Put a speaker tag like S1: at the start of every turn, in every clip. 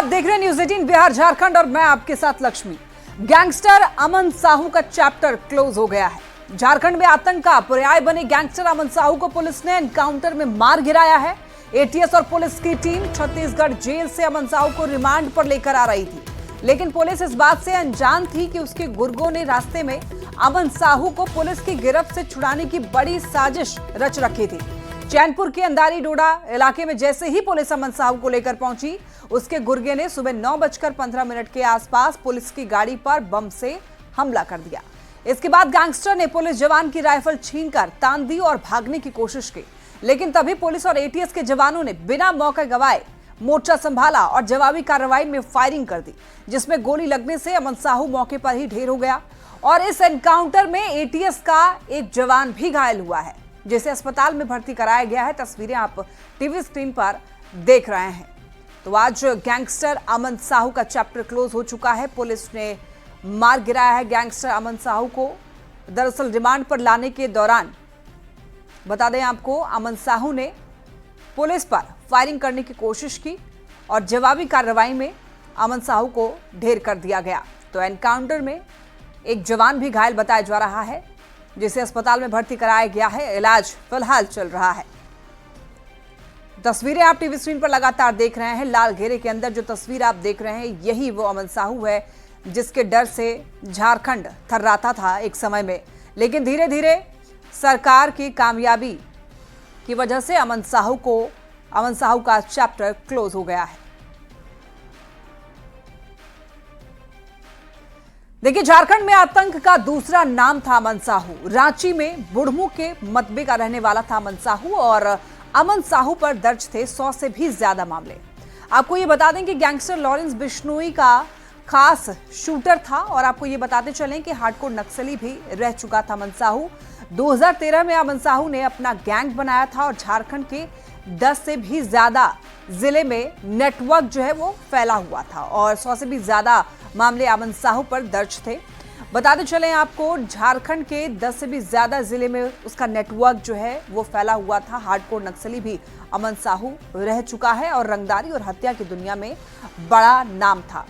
S1: आप देख रहे हैं न्यूज 18 बिहार झारखंड और मैं आपके साथ लक्ष्मी। गैंगस्टर अमन साहू का चैप्टर क्लोज हो गया है। झारखंड में आतंक का पर्याय बने गैंगस्टर अमन साहू को पुलिस ने एनकाउंटर में मार गिराया है। एटीएस और पुलिस की टीम छत्तीसगढ़ जेल से अमन साहू को रिमांड पर लेकर आ रही थी, लेकिन पुलिस इस बात से अनजान थी कि उसके गुर्गों ने रास्ते में अमन साहू को पुलिस की गिरफ्त से छुड़ाने की बड़ी साजिश रच रखी थी। चैनपुर के अंधारी डोडा इलाके में जैसे ही पुलिस अमन साहू को लेकर पहुंची, उसके गुर्गे ने सुबह 9:15 के आसपास पुलिस की गाड़ी पर बम से हमला कर दिया। इसके बाद गैंगस्टर ने पुलिस जवान की राइफल छीनकर तान दी और भागने की कोशिश की, लेकिन तभी पुलिस और एटीएस के जवानों ने बिना मौका गंवाए मोर्चा संभाला और जवाबी कार्रवाई में फायरिंग कर दी, जिसमें गोली लगने से अमन साहू मौके पर ही ढेर हो गया। और इस एनकाउंटर में एटीएस का एक जवान भी घायल हुआ है, जिसे अस्पताल में भर्ती कराया गया है। तस्वीरें आप टीवी स्क्रीन पर देख रहे हैं। तो आज गैंगस्टर अमन साहू का चैप्टर क्लोज हो चुका है। पुलिस ने मार गिराया है गैंगस्टर अमन साहू को। दरअसल रिमांड पर लाने के दौरान बता दें आपको, अमन साहू ने पुलिस पर फायरिंग करने की कोशिश की और जवाबी कार्रवाई में अमन साहू को ढेर कर दिया गया। तो एनकाउंटर में एक जवान भी घायल बताया जा रहा है, जिसे अस्पताल में भर्ती कराया गया है। इलाज फिलहाल चल रहा है। तस्वीरें आप टीवी स्क्रीन पर लगातार देख रहे हैं। लाल घेरे के अंदर जो तस्वीर आप देख रहे हैं, यही वो अमन साहू है जिसके डर से झारखंड थर्राता था एक समय में, लेकिन धीरे धीरे सरकार की कामयाबी की वजह से अमन साहू का चैप्टर क्लोज हो गया है। देखिए, झारखंड में आतंक का दूसरा नाम था अमन साहू। रांची में बुढ़मू के मतबे का रहने वाला था अमन साहू और अमन साहू पर दर्ज थे 100 से भी ज्यादा मामले। आपको ये बता दें कि गैंगस्टर लॉरेंस बिश्नोई का खास शूटर था और आपको ये बताते चलें कि हार्डकोर नक्सली भी रह चुका था अमन साहू। 2013 में अमन साहू ने अपना गैंग बनाया था और झारखंड के 10 से भी ज्यादा जिले में नेटवर्क जो है वो फैला हुआ था और 100 से भी ज्यादा मामले अमन साहू पर दर्ज थे। बताते चलें आपको, झारखंड के 10 से भी ज्यादा जिले में उसका नेटवर्क जो है वो फैला हुआ था। हार्डकोर नक्सली भी अमन साहू रह चुका है और रंगदारी और हत्या की दुनिया में बड़ा नाम था।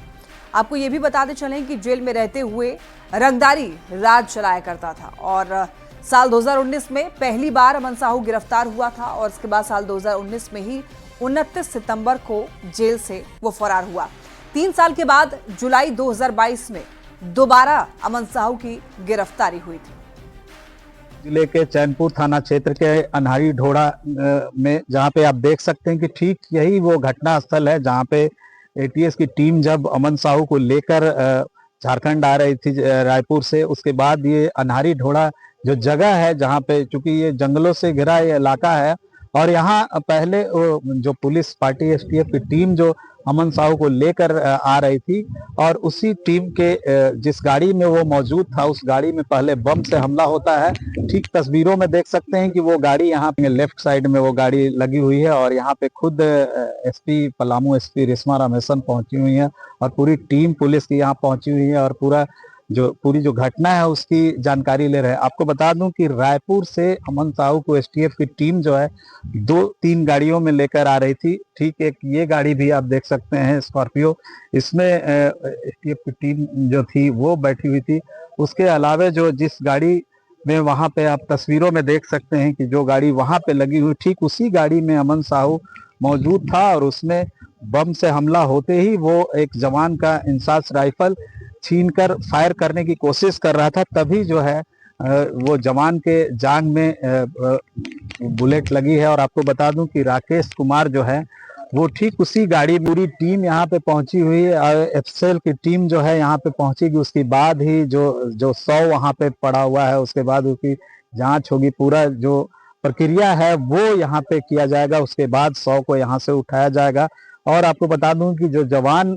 S1: आपको ये भी बताते चलें कि जेल में रहते हुए रंगदारी राज चलाया करता था और साल 2019 में पहली बार अमन साहू गिरफ्तार हुआ था और उसके बाद साल 2019 में ही 29 सितंबर को जेल से वो फरार हुआ। 3 साल के बाद जुलाई 2022 में दोबारा अमन साहू की गिरफ्तारी हुई थी।
S2: जिले के चैनपुर थाना क्षेत्र के अन्हारी ढोड़ा में, जहां पे आप देख सकते हैं कि ठीक यही वो घटना स्थल है जहां पे एटीएस की टीम जब अमन साहू को लेकर झारखंड आ रही थी रायपुर से, उसके बाद ये अन्हारी ढोड़ा जो जगह है जहाँ पे, चूंकि ये जंगलों से घिरा ये इलाका है और यहाँ पहले जो पुलिस पार्टी एसटीएफ की टीम जो अमन साहू को लेकर आ रही थी और उसी टीम के जिस गाड़ी में वो मौजूद था, उस गाड़ी में पहले बम से हमला होता है। ठीक तस्वीरों में देख सकते हैं कि वो गाड़ी यहाँ पे लेफ्ट साइड में वो गाड़ी लगी हुई है और यहाँ पे खुद एसपी पलामू, एसपी रेशमा रामेसन पहुंची हुई है और पूरी टीम पुलिस की यहाँ पहुंची हुई है और पूरी जो घटना है उसकी जानकारी ले रहे हैं। आपको बता दूं कि रायपुर से अमन साहू को एसटीएफ की टीम जो है 2-3 गाड़ियों में लेकर आ रही थी। ठीक, एक ये गाड़ी भी आप देख सकते हैं स्कॉर्पियो, इसमें एसटीएफ की टीम जो थी वो बैठी हुई थी। उसके अलावा जो जिस गाड़ी में वहां पे आप तस्वीरों में देख सकते हैं कि जो गाड़ी वहां पे लगी हुई, ठीक उसी गाड़ी में अमन साहू मौजूद था और उसमें बम से हमला होते ही वो एक जवान का इंसास राइफल छीनकर फायर करने की कोशिश कर रहा था। तभी जो है वो जवान के जांग में बुलेट लगी है और आपको बता दूं कि राकेश कुमार जो है वो ठीक उसी गाड़ी, पूरी टीम यहाँ पे पहुंची हुई है। एफएसएल की टीम जो है यहाँ पे पहुंचेगी, उसके बाद ही जो 100 वहाँ पे पड़ा हुआ है उसके बाद उसकी जांच होगी। पूरा जो प्रक्रिया है वो यहाँ पे किया जाएगा, उसके बाद 100 को यहाँ से उठाया जाएगा। और आपको बता दूं कि जो जवान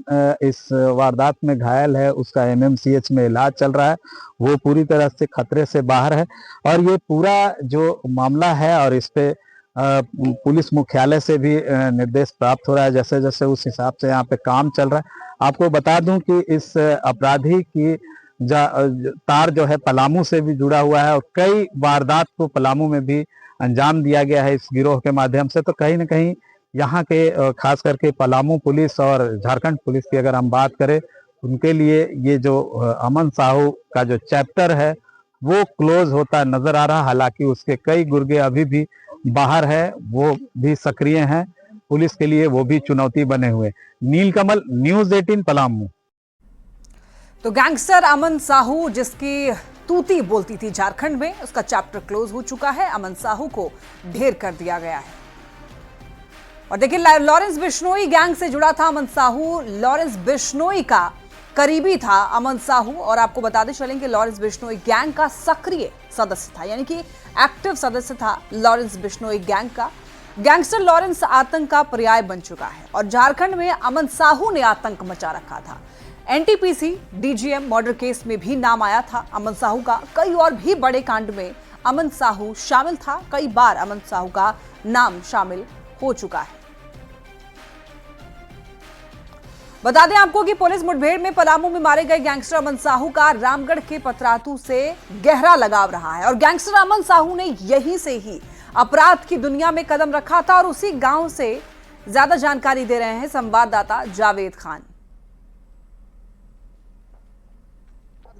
S2: इस वारदात में घायल है उसका एमएमसीएच में इलाज चल रहा है, वो पूरी तरह से खतरे से बाहर है। और ये पूरा जो मामला है और इस पे पुलिस मुख्यालय से भी निर्देश प्राप्त हो रहा है, जैसे जैसे उस हिसाब से यहाँ पे काम चल रहा है। आपको बता दूं कि इस अपराधी की तार जो है पलामू से भी जुड़ा हुआ है और कई वारदात को पलामू में भी अंजाम दिया गया है इस गिरोह के माध्यम से। तो कहीं ना कहीं यहाँ के खास करके पलामू पुलिस और झारखंड पुलिस की अगर हम बात करें, उनके लिए ये जो अमन साहू का जो चैप्टर है वो क्लोज होता नजर आ रहा। हालांकि उसके कई गुर्गे अभी भी बाहर है, वो भी सक्रिय हैं, पुलिस के लिए वो भी चुनौती बने हुए। नीलकमल, न्यूज़ 18 पलामू।
S1: तो गैंगस्टर अमन साहू जिसकी तूती बोलती थी झारखंड में, उसका चैप्टर क्लोज हो चुका है। अमन साहू को ढेर कर दिया गया है। और देखिए, लॉरेंस बिश्नोई गैंग से जुड़ा था अमन साहू। लॉरेंस बिश्नोई का करीबी था अमन साहू। और आपको बताते चलें कि लॉरेंस बिश्नोई गैंग का सक्रिय सदस्य था, यानी कि एक्टिव सदस्य था लॉरेंस बिश्नोई गैंग का। गैंगस्टर लॉरेंस आतंक का पर्याय बन चुका है और झारखंड में अमन साहू ने आतंक मचा रखा था। एनटीपीसी डीजीएम मर्डर केस में भी नाम आया था अमन साहू का। कई और भी बड़े कांड में अमन साहू शामिल था। कई बार अमन साहू का नाम शामिल हो चुका है। बता दें आपको कि पुलिस मुठभेड़ में पलामू में मारे गए गैंगस्टर अमन साहू का रामगढ़ के पतरातू से गहरा लगाव रहा है और गैंगस्टर अमन साहू ने यहीं से ही अपराध की दुनिया में कदम रखा था। और उसी गांव से ज्यादा जानकारी दे रहे हैं संवाददाता जावेद खान।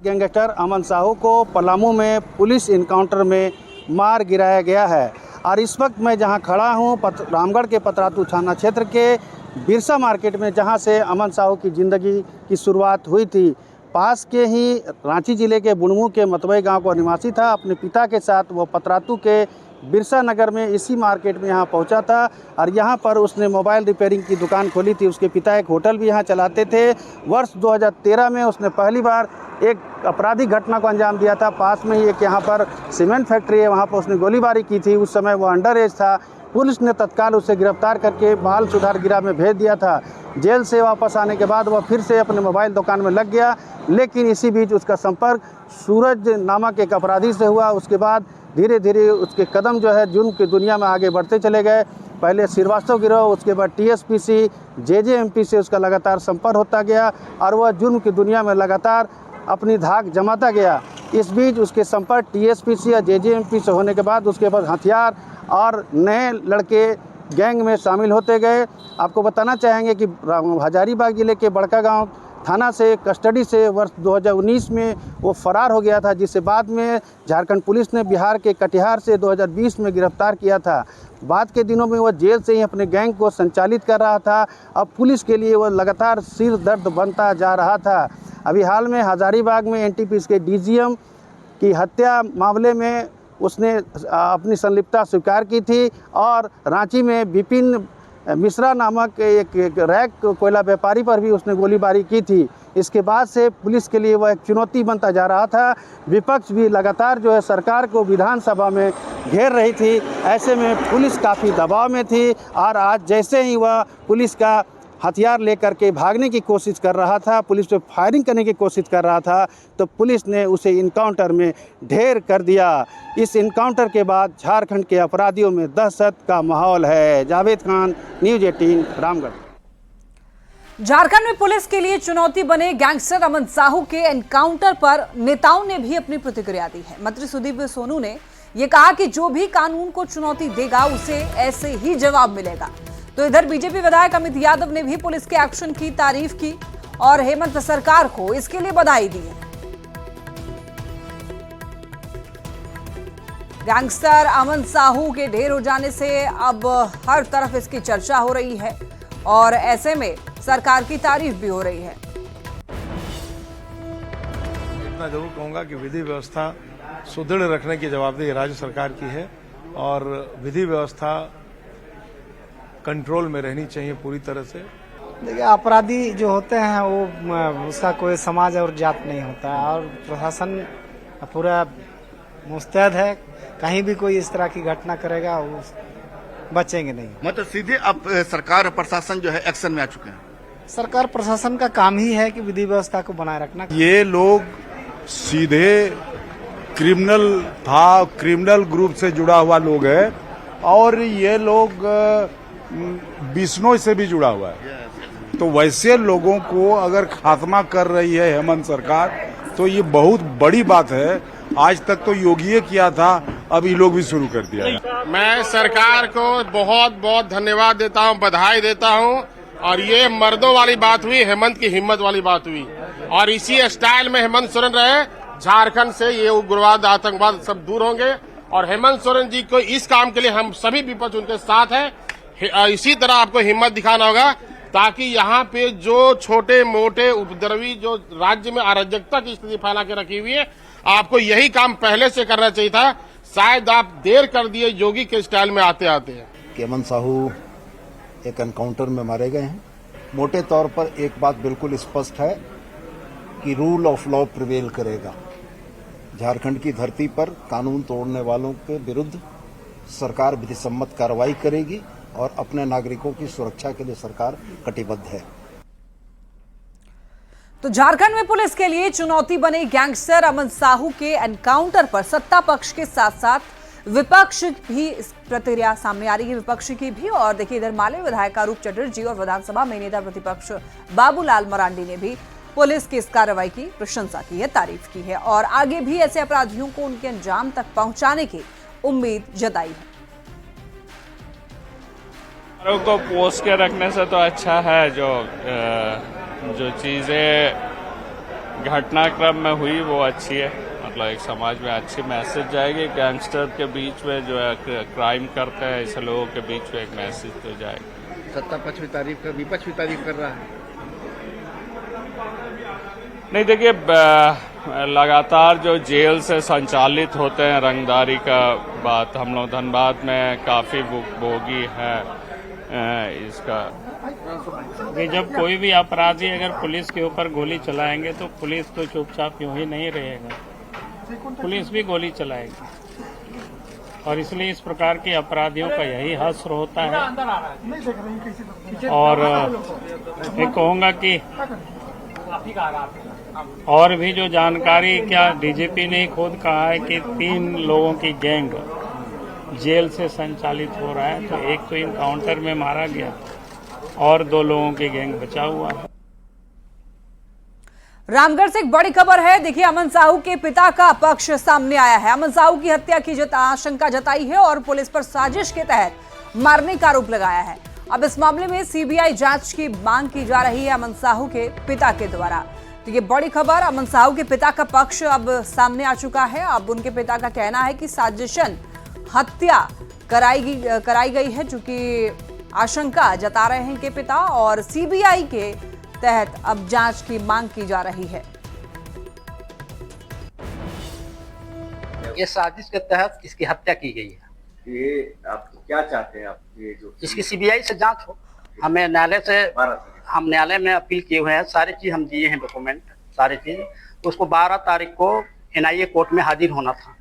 S3: गैंगस्टर अमन साहू को पलामू में पुलिस इनकाउंटर में मार गिराया गया है और इस वक्त मैं जहां खड़ा हूं रामगढ़ के पतरातू थाना क्षेत्र के बिरसा मार्केट में, जहां से अमन साहू की ज़िंदगी की शुरुआत हुई थी। पास के ही रांची जिले के बुणमू के मतवई गांव का निवासी था। अपने पिता के साथ वो पतरातू के बिरसा नगर में इसी मार्केट में यहाँ पहुँचा था और यहाँ पर उसने मोबाइल रिपेयरिंग की दुकान खोली थी। उसके पिता एक होटल भी यहाँ चलाते थे। वर्ष 2013 में उसने पहली बार एक आपराधिक घटना को अंजाम दिया था। पास में ही एक यहाँ पर सीमेंट फैक्ट्री है, वहाँ पर उसने गोलीबारी की थी। उस समय वो अंडर एज था। पुलिस ने तत्काल उसे गिरफ्तार करके बाल सुधार गृह में भेज दिया था। जेल से वापस आने के बाद वह फिर से अपने मोबाइल दुकान में लग गया, लेकिन इसी बीच उसका संपर्क सूरज नामक एक अपराधी से हुआ। उसके बाद धीरे धीरे उसके कदम जो है जुर्म की दुनिया में आगे बढ़ते चले गए। पहले श्रीवास्तव गिरोह, उसके बाद टीएसपीसी, जेजेएमपी से उसका लगातार संपर्क होता गया और वह जुर्म की दुनिया में लगातार अपनी धाक जमाता गया। इस बीच उसके संपर्क टीएसपीसी या जेजेएमपी से होने के बाद उसके पास हथियार और नए लड़के गैंग में शामिल होते गए। आपको बताना चाहेंगे कि हजारीबाग जिले के बड़का गांव थाना से कस्टडी से वर्ष 2019 में वो फरार हो गया था, जिसे बाद में झारखंड पुलिस ने बिहार के कटिहार से 2020 में गिरफ्तार किया था। बाद के दिनों में वह जेल से ही अपने गैंग को संचालित कर रहा था। अब पुलिस के लिए वह लगातार सिर दर्द बनता जा रहा था। अभी हाल में हजारीबाग में एनटीपीसी के डीजीएम की हत्या मामले में उसने अपनी संलिप्तता स्वीकार की थी और रांची में विपिन मिश्रा नामक एक रैक कोयला व्यापारी पर भी उसने गोलीबारी की थी। इसके बाद से पुलिस के लिए वह एक चुनौती बनता जा रहा था। विपक्ष भी लगातार जो है सरकार को विधानसभा में घेर रही थी। ऐसे में पुलिस काफ़ी दबाव में थी और आज जैसे ही वह पुलिस का हथियार लेकर के भागने की कोशिश कर रहा था, पुलिस पे फायरिंग करने की कोशिश कर रहा था, तो पुलिस ने उसे इनकाउंटर में ढेर कर दिया। इस इनकाउंटर के बाद झारखंड के अपराधियों में दहशत का माहौल है। जावेद खान, न्यूज़ 18 रामगढ़।
S1: झारखंड में पुलिस के लिए चुनौती बने गैंगस्टर अमन साहू के एनकाउंटर पर नेताओं ने भी अपनी प्रतिक्रिया दी है। मंत्री सुदीप सोनू ने यह कहा कि जो भी कानून को चुनौती देगा उसे ऐसे ही जवाब मिलेगा। तो इधर बीजेपी विधायक अमित यादव ने भी पुलिस के एक्शन की तारीफ की और हेमंत सरकार को इसके लिए बधाई दी है। गैंगस्टर अमन साहू के ढेर हो जाने से अब हर तरफ इसकी चर्चा हो रही है और ऐसे में सरकार की तारीफ भी हो रही है।
S4: इतना जरूर कहूंगा कि विधि व्यवस्था सुदृढ़ रखने की जवाबदेही राज्य सरकार की है और विधि व्यवस्था कंट्रोल में रहनी चाहिए पूरी तरह से।
S5: देखिए, अपराधी जो होते हैं वो उसका कोई समाज और जात नहीं होता और प्रशासन पूरा मुस्तैद है। कहीं भी कोई इस तरह की घटना करेगा वो बचेंगे नहीं।
S6: मतलब सीधे अब सरकार और प्रशासन जो है एक्शन में आ चुके हैं।
S5: सरकार प्रशासन का काम ही है कि विधि व्यवस्था को बनाए रखना।
S7: ये लोग सीधे क्रिमिनल ग्रुप से जुड़ा हुआ लोग है और ये लोग बिश्नोई से भी जुड़ा हुआ है। तो वैसे लोगों को अगर खात्मा कर रही है हेमंत सरकार तो ये बहुत बड़ी बात है। आज तक तो योगी किया था, अब ये लोग भी शुरू कर दिया है।
S8: मैं सरकार को बहुत बहुत धन्यवाद देता हूं, बधाई देता हूं। और ये मर्दों वाली बात हुई, हेमंत की हिम्मत वाली बात हुई। और इसी स्टाइल में हेमंत सोरेन रहे, झारखंड से ये उग्रवाद आतंकवाद सब दूर होंगे। और हेमंत सोरेन जी को इस काम के लिए हम सभी विपक्ष उनके साथ हैं। इसी तरह आपको हिम्मत दिखाना होगा ताकि यहाँ पे जो छोटे मोटे उपद्रवी जो राज्य में अराजकता की स्थिति फैला के रखी हुई है, आपको यही काम पहले से करना चाहिए था। शायद आप देर कर दिए योगी के स्टाइल में आते आते हैं।
S9: अमन साहू एक एनकाउंटर में मारे गए हैं। मोटे तौर पर एक बात बिल्कुल स्पष्ट है कि रूल ऑफ लॉ प्रिवेल करेगा। झारखंड की धरती पर कानून तोड़ने वालों के विरुद्ध सरकार विधिसम्मत कार्रवाई करेगी और अपने नागरिकों की सुरक्षा के लिए सरकार कटिबद्ध है।
S1: तो झारखंड में पुलिस के लिए चुनौती बने गैंगस्टर अमन साहू के एनकाउंटर पर सत्ता पक्ष के साथ साथ विपक्ष भी इस प्रतिक्रिया सामने आ रही है, विपक्ष की भी। और देखिए इधर माले विधायक आरूप चटर्जी और विधानसभा में नेता प्रतिपक्ष बाबूलाल मरांडी ने भी पुलिस की इस कार्रवाई की प्रशंसा की है, तारीफ की है और आगे भी ऐसे अपराधियों को उनके अंजाम तक पहुंचाने की उम्मीद जताई है।
S10: को पोस्ट के रखने से तो अच्छा है, जो चीज़ें घटनाक्रम में हुई वो अच्छी है। मतलब एक समाज में अच्छी मैसेज जाएगी। गैंगस्टर के बीच में जो है क्राइम करते हैं ऐसे लोगों के बीच में एक मैसेज तो जाएगा।
S6: सत्ता पक्ष भी तारीफ कर, विपक्ष भी तारीफ कर रहा है।
S10: नहीं देखिए, लगातार जो जेल से संचालित होते हैं रंगदारी का बात हम लोग धनबाद में काफ़ी भोगी है इसका।
S11: जब कोई भी अपराधी अगर पुलिस के ऊपर गोली चलाएंगे तो पुलिस तो चुपचाप यूं ही नहीं रहेगा, पुलिस भी गोली चलाएगी। और इसलिए इस प्रकार के अपराधियों का यही हश्र होता है। और मैं कहूँगा कि और भी जो जानकारी, क्या डीजीपी ने खुद कहा है कि 3 लोगों की गैंग जेल से संचालित हो रहा है। तो एक तो इनकाउंटर में मारा गया और 2 लोगों की गैंग बचा हुआ है।
S1: रामगढ़ से एक बड़ी खबर है। देखिए अमन साहू के पिता का पक्ष सामने आया है। अमन साहू की हत्या की आशंका जताई है और पुलिस पर साजिश के तहत मारने का आरोप लगाया है। अब इस मामले में सीबीआई जांच की मांग की जा रही है अमन साहू के पिता के द्वारा। तो ये बड़ी खबर, अमन साहू के पिता का पक्ष अब सामने आ चुका है। अब उनके पिता का कहना है कि साजिशन हत्या कराई गई है, चूंकि आशंका जता रहे हैं कि पिता, और सीबीआई के तहत अब जांच की मांग की जा रही है।
S12: ये साजिश के तहत इसकी हत्या की गई है।
S13: ये आप क्या चाहते हैं? आप ये जो
S12: इसकी सीबीआई से जांच हो। हमें न्यायालय से, हम न्यायालय में अपील किए हुए हैं, सारी चीज हम दिए हैं, डॉक्यूमेंट सारी चीज। तो उसको 12 तारीख को एनआईए कोर्ट में हाजिर होना था,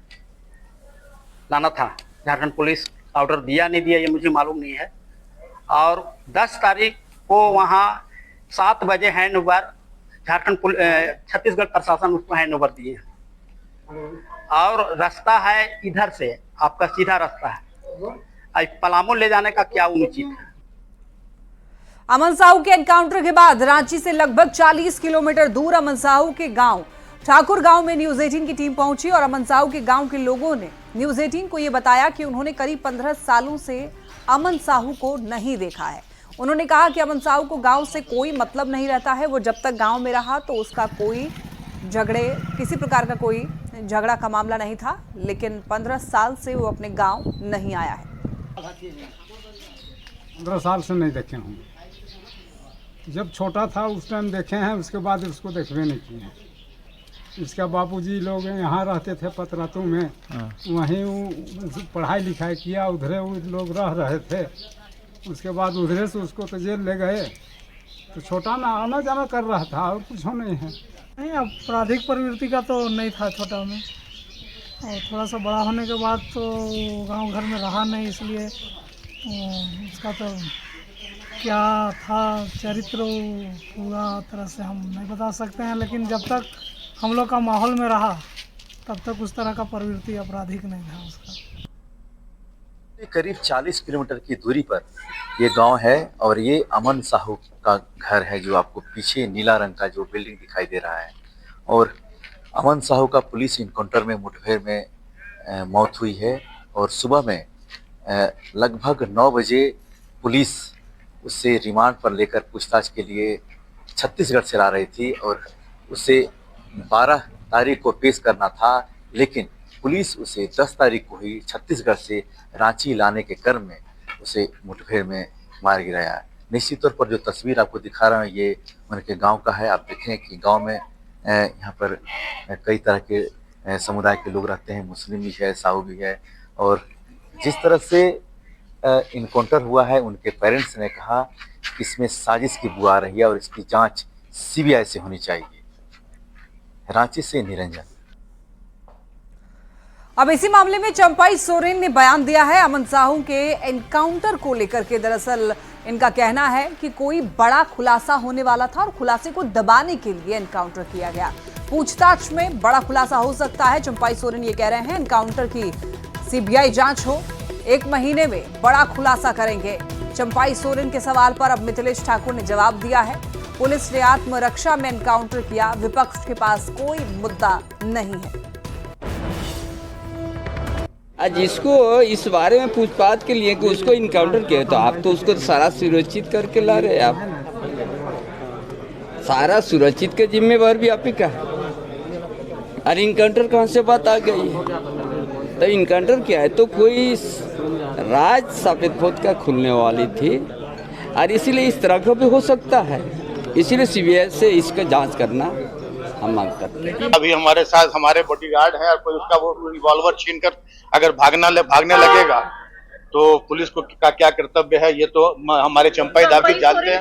S12: लाना था। झारखंड पुलिस ऑर्डर दिया नहीं दिया ये मुझे मालूम नहीं है। और 10 तारीख को वहाँ 7 बजे हैंड ओवर छत्तीसगढ़ प्रशासन उसको हैंड ओवर दिए हैं। और रास्ता है इधर से, आपका सीधा रास्ता है, पलामू ले जाने का क्या उचित है।
S1: अमन साहू के एनकाउंटर के बाद रांची से लगभग 40 किलोमीटर दूर अमन साहू के गांव ठाकुर गांव में न्यूज 18 की टीम पहुंची और अमन साहू के गांव के लोगों ने न्यूज 18 को यह बताया कि उन्होंने करीब 15 सालों से अमन साहू को नहीं देखा है। उन्होंने कहा कि अमन साहू को गांव से कोई मतलब नहीं रहता है। वो जब तक गांव में रहा तो उसका कोई किसी प्रकार का कोई झगड़ा का मामला नहीं था, लेकिन 15 साल से वो अपने गांव नहीं आया है।
S14: 15 साल से नहीं देखे हूँ। जब छोटा था उस टाइम देखे हैं, उसके बाद उसको देखवे नहीं किए हैं। इसका बापूजी लोग यहाँ रहते थे पतरातू में, वहीं पढ़ाई लिखाई किया, उधरे लोग रह रहे थे। उसके बाद उधरे से उसको तो जेल ले गए। तो छोटा ना आना जाना कर रहा था और कुछ नहीं है।
S15: नहीं, आपराधिक प्रवृत्ति का तो नहीं था छोटा में, और थोड़ा सा बड़ा होने के बाद तो गांव घर में रहा नहीं, इसलिए उसका तो क्या था चरित्र पूरा तरह से हम नहीं बता सकते हैं। लेकिन जब तक हम लोग का माहौल में रहा तब तक उस तरह का प्रवृत्ति आपराधिक नहीं था उसका।
S16: करीब 40 किलोमीटर की दूरी पर ये गांव है और ये अमन साहू का घर है, जो आपको पीछे नीला रंग का जो बिल्डिंग दिखाई दे रहा है। और अमन साहू का पुलिस इनकाउंटर में मुठभेड़ में मौत हुई है और सुबह में लगभग 9 बजे पुलिस उससे रिमांड पर लेकर पूछताछ के लिए छत्तीसगढ़ से ला रही थी और उसे 12 तारीख को पेश करना था, लेकिन पुलिस उसे 10 तारीख को ही छत्तीसगढ़ से रांची लाने के क्रम में उसे मुठभेड़ में मार गिराया। निश्चित तौर पर जो तस्वीर आपको दिखा रहा हूँ ये उनके गांव का है। आप देखें कि गांव में यहाँ पर कई तरह के समुदाय के लोग रहते हैं, मुस्लिम भी है, साहू भी है, और जिस तरह से इनकाउंटर हुआ है उनके पेरेंट्स ने कहा कि इसमें साजिश की बू आ रही है और इसकी जांच सीबीआई से होनी चाहिए। रांची से निरंजन।
S1: अब इसी मामले में चंपाई सोरेन ने बयान दिया है अमन साहू के एनकाउंटर को लेकर के। दरअसल इनका कहना है कि कोई बड़ा खुलासा होने वाला था और खुलासे को दबाने के लिए एनकाउंटर किया गया। पूछताछ में बड़ा खुलासा हो सकता है। चंपाई सोरेन ये कह रहे हैं एनकाउंटर की सीबीआई जांच हो, 1 महीने में बड़ा खुलासा करेंगे। चंपाई सोरेन के सवाल पर अब मिथिलेश ठाकुर ने जवाब दिया है। पुलिस ने आत्मरक्षा में एनकाउंटर किया, विपक्ष के पास कोई मुद्दा नहीं है।
S17: आज इसको इस बारे में पूछताछ के लिए कि उसको इनकाउंटर किया, तो आप तो उसको सारा सुरक्षित करके ला रहे हैं। आप सारा सुरक्षित के जिम्मेवार भी आप ही का है। और इनकाउंटर कहाँ से बात आ गई? तो इनकाउंटर क्या है? तो कोई राज सफेद पोत का खुलने वाली थी और इसीलिए इस तरह का भी हो सकता है। इसीलिए सीबीआई से इसका जांच करना हम मांग करते हैं।
S6: अभी हमारे साथ हमारे बॉडीगार्ड है और कोई उसका वो रिवॉल्वर छीनकर अगर भागने लगेगा तो पुलिस को का क्या कर्तव्य है, ये तो हमारे चंपाई दाबी जानते हैं।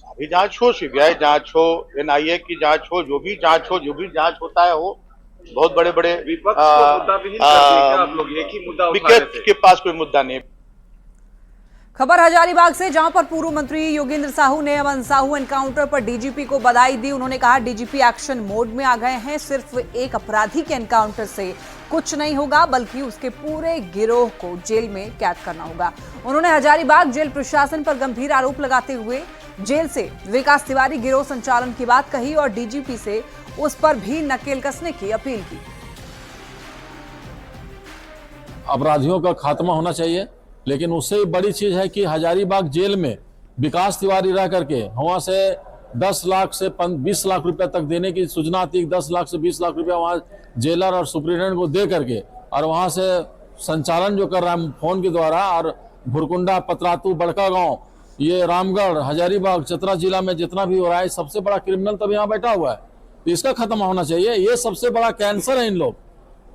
S6: अभी जांच हो, सीबीआई जांच हो, एनआईए की जांच हो, जो भी जांच होता है हो। बहुत बड़े विपक्ष के पास कोई मुद्दा नहीं।
S1: खबर हजारीबाग से, जहां पर पूर्व मंत्री योगेंद्र साहू ने अमन साहू एनकाउंटर पर डीजीपी को बधाई दी। उन्होंने कहा डीजीपी एक्शन मोड में आ गए हैं। सिर्फ एक अपराधी के एनकाउंटर से कुछ नहीं होगा, बल्कि उसके पूरे गिरोह को जेल में कैद करना होगा। उन्होंने हजारीबाग जेल प्रशासन पर गंभीर आरोप लगाते हुए जेल से विकास तिवारी गिरोह संचालन की बात कही और डीजीपी से उस पर भी नकेल कसने की अपील की।
S18: अपराधियों का खात्मा होना चाहिए, लेकिन उससे बड़ी चीज है कि हजारीबाग जेल में विकास तिवारी रह करके वहां से 10 लाख से 20 लाख रुपए तक देने की सूचना आती। 10 लाख से 20 लाख रुपया वहां जेलर और सुप्रिटेंडेंट को दे करके और वहां से संचालन जो कर रहा है फोन के द्वारा, और भुरकुंडा, पतरातू, बड़का गांव, ये रामगढ़, हजारीबाग, चतरा जिला में जितना भी हो रहा है, सबसे बड़ा क्रिमिनल तब यहाँ बैठा हुआ है। तो इसका खत्म होना चाहिए। ये सबसे बड़ा कैंसर है इन लोग,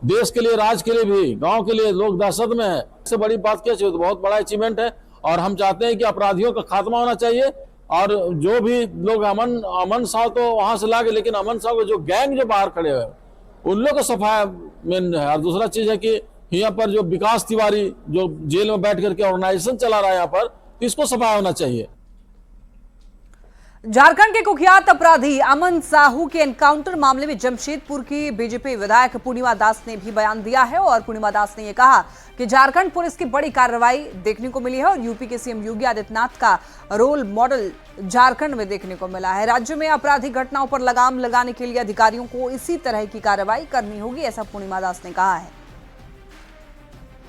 S18: देश के लिए, राज्य के लिए भी, गांव के लिए। लोग दहशत में है। इससे बड़ी बात क्या चाहिए? तो बहुत बड़ा अचीवमेंट है और हम चाहते हैं कि अपराधियों का खात्मा होना चाहिए। और जो भी लोग अमन साहू तो वहां से लागे, लेकिन अमन साहू जो गैंग जो बाहर खड़े हुए उन लोग का सफाया मेन है। और दूसरा चीज है कि यहाँ पर जो विकास तिवारी जो जेल में बैठ करके ऑर्गेनाइजेशन चला रहा है यहाँ पर, तो इसको सफाया होना चाहिए।
S1: झारखंड के कुख्यात अपराधी अमन साहू के एनकाउंटर मामले में जमशेदपुर की बीजेपी विधायक पूर्णिमा दास ने भी बयान दिया है और पूर्णिमा दास ने यह कहा कि झारखंड पुलिस की बड़ी कार्रवाई देखने को मिली है और यूपी के सीएम योगी आदित्यनाथ का रोल मॉडल झारखंड में देखने को मिला है। राज्य में आपराधिक घटनाओं पर लगाम लगाने के लिए अधिकारियों को इसी तरह की कार्रवाई करनी होगी, ऐसा पूर्णिमा दास ने कहा है।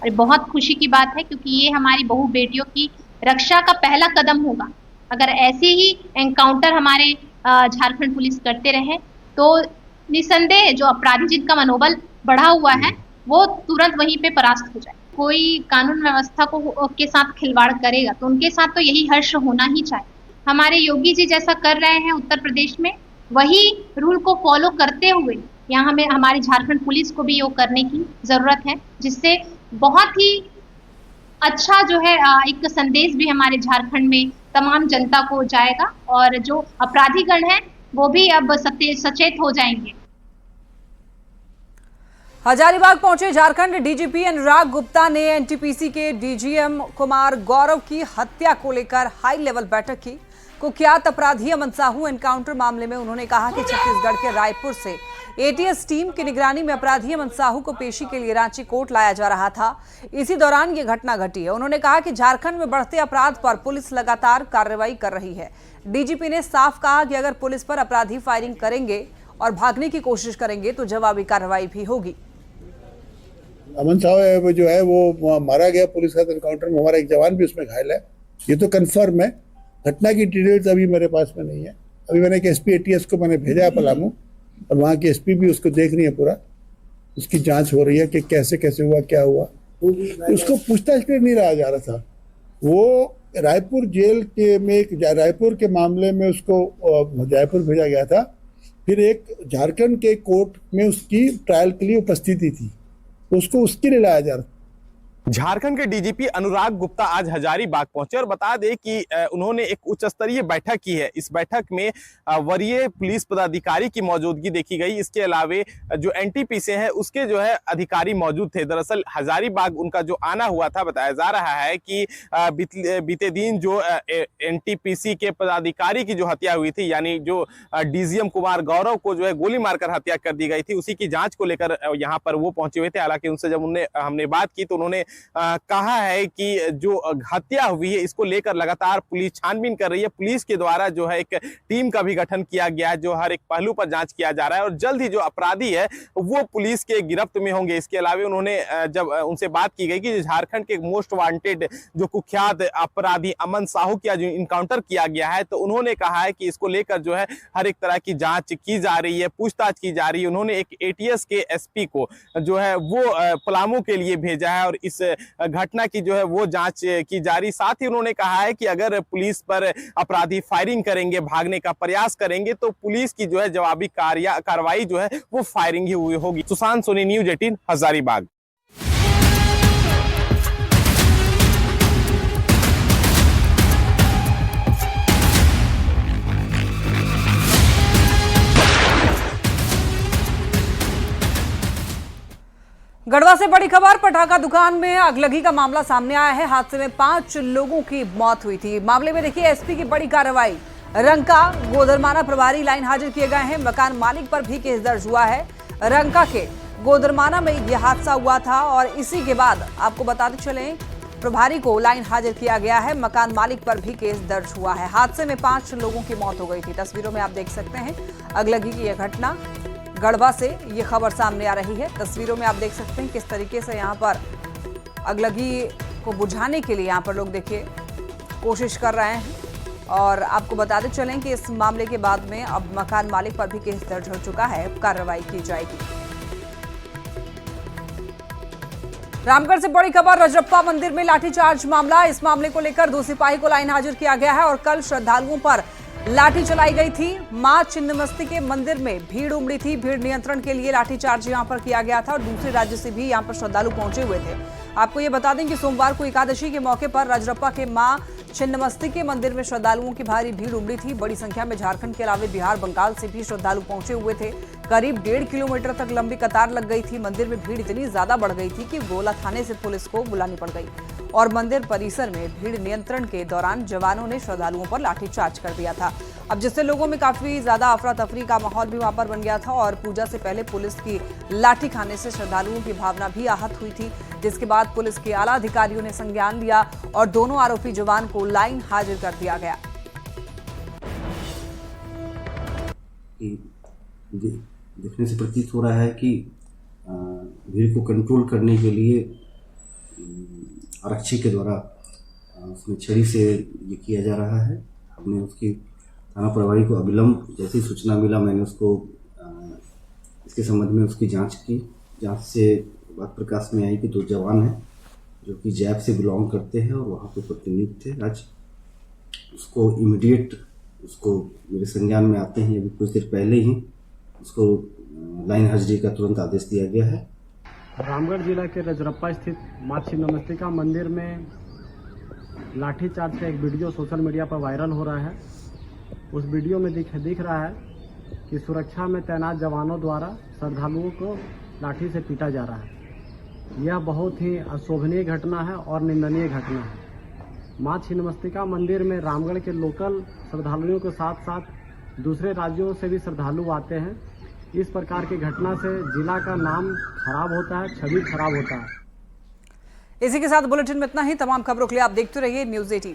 S19: और बहुत खुशी की बात है क्योंकि ये हमारी बहू बेटियों की रक्षा का पहला कदम होगा। अगर ऐसे ही एनकाउंटर हमारे झारखंड पुलिस करते रहे तो निसंदेह जो अपराधी जिनका मनोबल बढ़ा हुआ है वो तुरंत वहीं पे परास्त हो जाए। कोई कानून व्यवस्था के साथ खिलवाड़ करेगा तो उनके साथ तो यही हर्ष होना ही चाहिए। हमारे योगी जी जैसा कर रहे हैं उत्तर प्रदेश में, वही रूल को फॉलो करते हुए यहाँ हमें हमारी झारखंड पुलिस को भी वो करने की जरूरत है, जिससे बहुत ही अच्छा जो है एक संदेश भी हमारे झारखंड में तमाम जनता को जाएगा और जो अपराधीगण हैं वो भी अब सचेत हो जाएंगे।
S1: हजारीबाग पहुंचे झारखंड डीजीपी अनुराग गुप्ता ने एनटीपीसी के डीजीएम कुमार गौरव की हत्या को लेकर हाई लेवल बैठक की। कुख्यात अपराधी अमन साहू एनकाउंटर मामले में उन्होंने कहा कि छत्तीसगढ़ के रायपुर से एटीएस टीम की निगरानी में अपराधी अमन साहू को पेशी के लिए रांची कोर्ट लाया जा रहा था। इसी दौरान ये घटना घटी है। उन्होंने कहा कि झारखंड में बढ़ते अपराध पर पुलिस लगातार कार्रवाई कर रही है। डीजीपी ने साफ कहा कि अगर पुलिस पर अपराधी फायरिंग करेंगे और भागने की कोशिश करेंगे तो जवाबी कार्रवाई भी होगी।
S20: अमन साहू जो है वो मारा गया पुलिस का एनकाउंटर में, हमारा एक जवान भी उसमें घायल है, ये तो कंफर्म है। घटना की डिटेल्स अभी मेरे पास में नहीं है। अभी मैंने एक एसपी एटीएस को मैंने भेजा है पलामू, और वहाँ की एसपी भी उसको देख रही है, पूरा उसकी जांच हो रही है कि कैसे कैसे हुआ, क्या हुआ। उसको पूछताछ के लिए नहीं लाया जा रहा था, वो रायपुर जेल के में रायपुर के मामले में उसको जयपुर भेजा गया था, फिर एक झारखंड के कोर्ट में उसकी ट्रायल के लिए उपस्थिति थी, उसको उसके लिए लाया जा रहा था।
S21: झारखंड के डीजीपी अनुराग गुप्ता आज हजारीबाग पहुंचे और बता दें कि उन्होंने एक उच्च स्तरीय बैठक की है। इस बैठक में वरीय पुलिस पदाधिकारी की मौजूदगी देखी गई। इसके अलावे जो एनटीपीसी है उसके जो है अधिकारी मौजूद थे। दरअसल हजारीबाग उनका जो आना हुआ था, बताया जा रहा है कि बीते दिन जो एनटीपीसी के पदाधिकारी की जो हत्या हुई थी, यानी जो डीजीएम कुमार गौरव को जो है गोली मारकर हत्या कर दी गई थी, उसी की जाँच को लेकर यहाँ पर वो पहुंचे हुए थे। हालांकि उनसे जब हमने बात की तो उन्होंने कहा है कि जो हत्या हुई है इसको लेकर लगातार पुलिस छानबीन कर रही है। पुलिस के द्वारा जो है एक टीम का भी गठन किया गया है, जो हर एक पहलू पर जांच किया जा रहा है और जल्द ही जो अपराधी है वो पुलिस के गिरफ्त में होंगे। इसके अलावा उन्होंने जब उनसे बात की गई कि झारखंड के मोस्ट वांटेड जो कुख्यात अपराधी अमन साहू का जो इनकाउंटर किया गया है, तो उन्होंने कहा है कि इसको लेकर जो है हर एक तरह की जांच की जा रही है, पूछताछ की जा रही है। उन्होंने एक एटीएस के एसपी को जो है वो पलामू के लिए भेजा है और इस घटना की जो है वो जांच की जा रही। साथ ही उन्होंने कहा है कि अगर पुलिस पर अपराधी फायरिंग करेंगे, भागने का प्रयास करेंगे, तो पुलिस की जो है जवाबी कार्रवाई जो है वो फायरिंग ही हुई होगी। सुशांत सोनी, न्यूज़ 18 हजारीबाग।
S1: गढ़वा से बड़ी खबर, पटाखा दुकान में अगलगी का मामला सामने आया है। हादसे में 5 लोगों की मौत हुई थी। मामले में देखिए एसपी की बड़ी कार्रवाई। रंका गोदरमाना प्रभारी लाइन हाजिर किए गए हैं। मकान मालिक पर भी केस दर्ज हुआ है। रंका के गोदरमाना में यह हादसा हुआ था और इसी के बाद आपको बताते चले प्रभारी को लाइन हाजिर किया गया है। मकान मालिक पर भी केस दर्ज हुआ है। हादसे में 5 लोगों की मौत हो गई थी। तस्वीरों में आप देख सकते हैं अगलगी की यह घटना। गढ़वा से ये खबर सामने आ रही है। तस्वीरों में आप देख सकते हैं किस तरीके से यहाँ पर अगलगी को बुझाने के लिए यहाँ पर लोग देखिए कोशिश कर रहे हैं। और आपको बताते चलें कि इस मामले के बाद में अब मकान मालिक पर भी केस दर्ज हो चुका है, कार्रवाई की जाएगी। रामगढ़ से बड़ी खबर, रजरप्पा मंदिर में लाठीचार्ज मामला। इस मामले को लेकर 2 सिपाही को लाइन हाजिर किया गया है और कल श्रद्धालुओं पर लाठी चलाई गई थी। मां छिन्नमस्ती के मंदिर में भीड़ उमड़ी थी। भीड़ नियंत्रण के लिए लाठीचार्ज यहां पर किया गया था और दूसरे राज्य से भी यहां पर श्रद्धालु पहुंचे हुए थे। आपको ये बता दें कि सोमवार को एकादशी के मौके पर रजरप्पा के मां छिन्नमस्ती के मंदिर में श्रद्धालुओं की भारी भीड़ उमड़ी थी। बड़ी संख्या में झारखंड के अलावा बिहार, बंगाल से भी श्रद्धालु पहुंचे हुए थे। करीब 1.5 किलोमीटर तक लंबी कतार लग गई थी। मंदिर में भीड़ इतनी ज्यादा बढ़ गई थी कि गोला थाने से पुलिस को बुलानी पड़ गई और मंदिर परिसर में भीड़ नियंत्रण के दौरान जवानों ने श्रद्धालुओं पर लाठीचार्ज कर दिया था। अब जिससे लोगों में काफी ज्यादा अफरा तफरी का माहौल भी वहां पर बन गया था और पूजा से पहले पुलिस की लाठी खाने से श्रद्धालुओं की भावना भी आहत हुई थी, जिसके बाद पुलिस के आला अधिकारियों ने संज्ञान लिया और दोनों आरोपी जवान को लाइन हाजिर कर दिया गया।
S22: देखने से प्रतीत हो रहा है कि भीड़ को कंट्रोल करने के लिए आरक्षी के द्वारा उसमें छड़ी से ये किया जा रहा है। हमने उसकी थाना प्रभारी को अविलंब जैसी सूचना मिला, मैंने उसको इसके संबंध में उसकी जांच की। जांच से बात प्रकाश में आई कि 2 जवान हैं जो कि जैप से बिलोंग करते हैं और वहाँ पे प्रतिनियुक्त थे। आज उसको इमीडिएट उसको मेरे संज्ञान में आते हैं, अभी कुछ देर पहले ही उसको लाइन हाजिरी का तुरंत आदेश दिया गया है।
S5: रामगढ़ जिला के रजरप्पा स्थित मां छिन्नमस्तिका मंदिर में लाठीचार्ज का एक वीडियो सोशल मीडिया पर वायरल हो रहा है। उस वीडियो में दिख रहा है कि सुरक्षा में तैनात जवानों द्वारा श्रद्धालुओं को लाठी से पीटा जा रहा है। यह बहुत ही अशोभनीय घटना है और निंदनीय घटना है। मां छिन्नमस्तिका मंदिर में रामगढ़ के लोकल श्रद्धालुओं के साथ साथ दूसरे राज्यों से भी श्रद्धालु आते हैं। इस प्रकार की घटना से जिला का नाम खराब होता है, छवि खराब होता है।
S1: इसी के साथ बुलेटिन में इतना ही। तमाम खबरों के लिए आप देखते रहिए न्यूज़ 18।